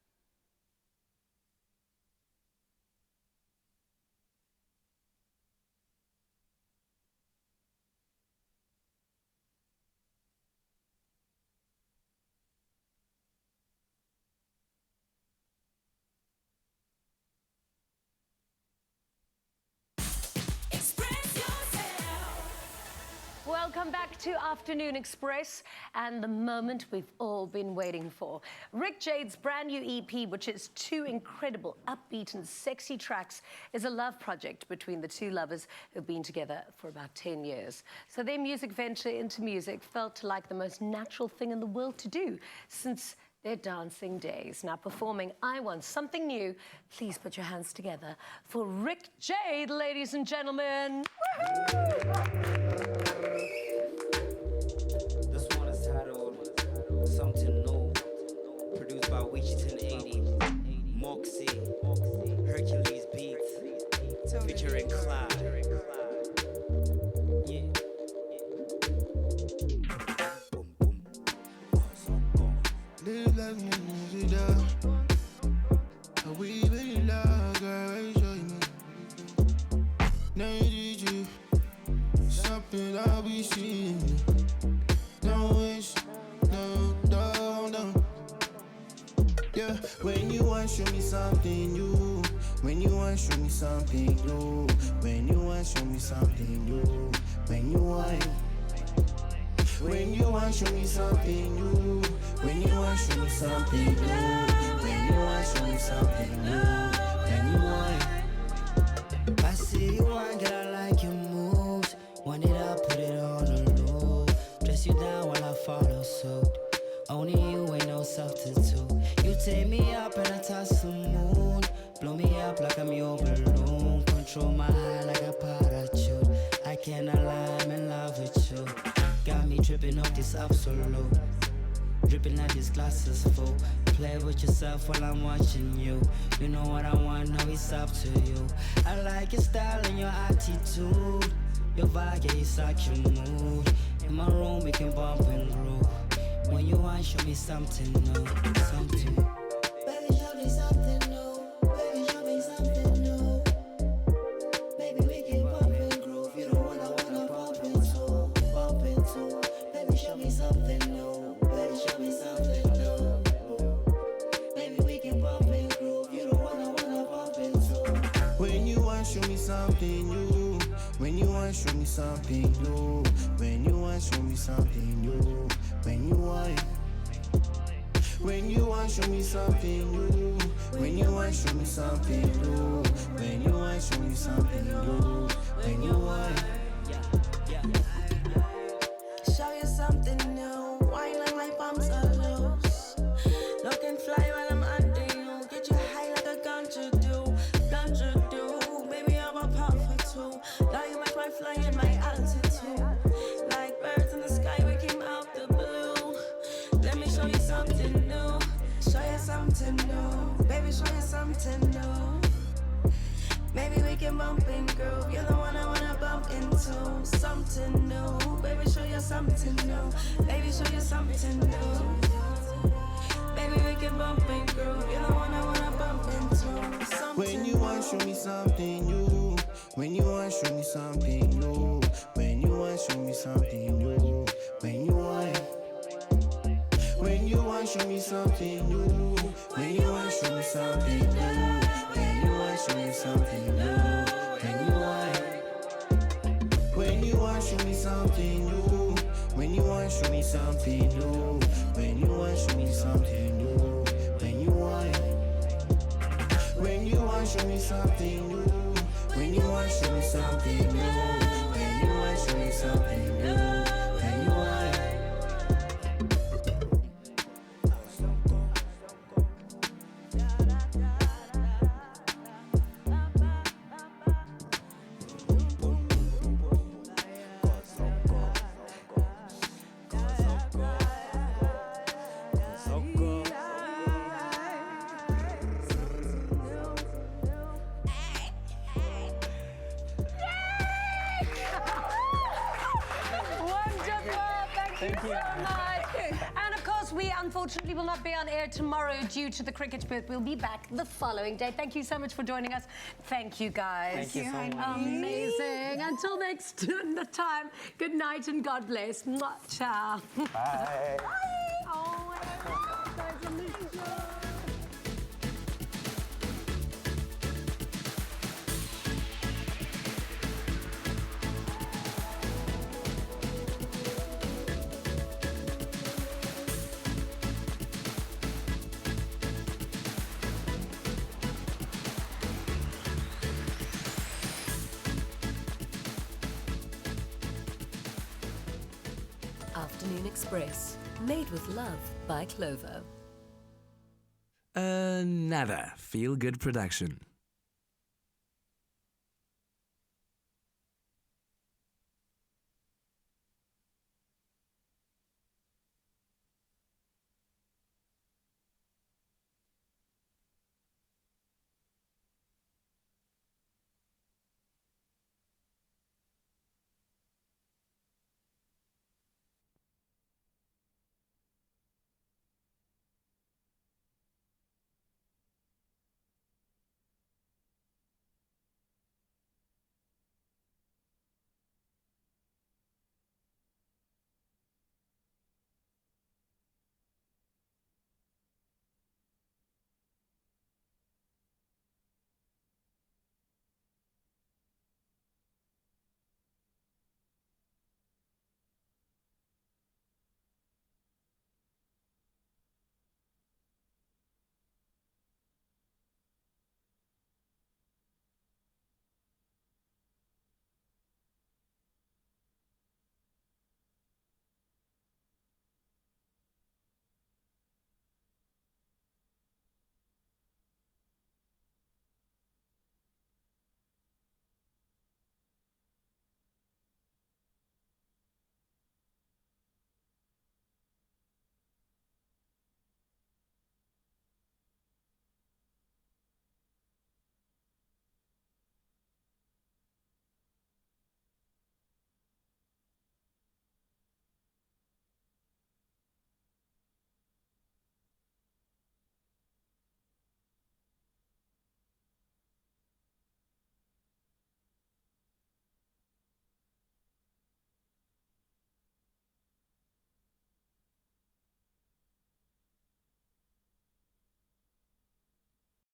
Welcome back to Afternoon Express and the moment we've all been waiting for. Rick Jade's brand new EP, which is 2 incredible, upbeat and sexy tracks, is a love project between the 2 lovers who've been together for about 10 years. So their music venture into music felt like the most natural thing in the world to do since their dancing days. Now performing I Want Something New, please put your hands together for Rick Jade, ladies and gentlemen. This one is titled Something New, produced by Wichita 80, Moxie, Hercules Beats, featuring Clyde. Yeah. Live like music down. We really love, girl, show me. Now you did you something I'll be seeing. No wish, no. Yeah, when you want show me something new. When you want show me something new. When you want show me something new. When you want. When you want show me something new. When you want show me something new. When you want show me something new. When you want. I see you want, girl, I like your moves. Want it up, put it on the low. Dress you down while I follow suit. Only you ain't no substitute. You take me up and I touch the moon. Blow me up like I'm your balloon. Control my high like a parachute. I cannot lie, I'm in love with you. Got me tripping off this absolute. Dripping like this glass is full. Play with yourself while I'm watching you. You know what I want, now it's up to you. I like your style and your attitude. Your vibe, yeah, it's like your mood. In my room, we can bump and groove. When you want, show me something new. Something. Baby, show me something new. Baby, show me something new. Baby, we can bump and groove. You know what I wanna bump into. Bump into. Baby, show me something new. Baby, show me something new. Baby, we can bump and groove. You know what I wanna bump into. When you want show me something new. When you want show me something new. When you want show me something new. When you want. When you want show me something new. When you want show me something new. When you want show me something new. When you want. Show you something new. Wine like my palms are loose. Looking fly while I'm under you. Get you high like a ganja do. Ganja do. Baby, I'm a puff for 2. Now you make my fly in my altitude. Like birds in the sky, we came out the blue. Let me show you something new. Show you something new. Baby, show you something new. Maybe we can bump and groove. You're the one I wanna bump into. Something new. Baby, show you something new. Baby, show you something new. Baby, we can bump and groove. You're the one I wanna bump into. Something when you want show me something new. When you want show me something new. When you want show me something new. When you want. When you want show me something new. When you want show me something new. When you want show me something new. When you want. When you want show me something new. When you want show me something new. When you want show me something new. When you want. When you want show me something new. When you want show me something new. When you want show me something new. When you want. you so much. And of course, we unfortunately will not be on air tomorrow due to the cricket, but we'll be back the following day. Thank you so much for joining us. Thank you, guys. Thank you so much. Amazing. Until next time, good night and God bless. Mwah. Ciao. Bye. Bye. Oh, guys, I miss you. Afternoon Express, made with love by Clover. Another feel-good production.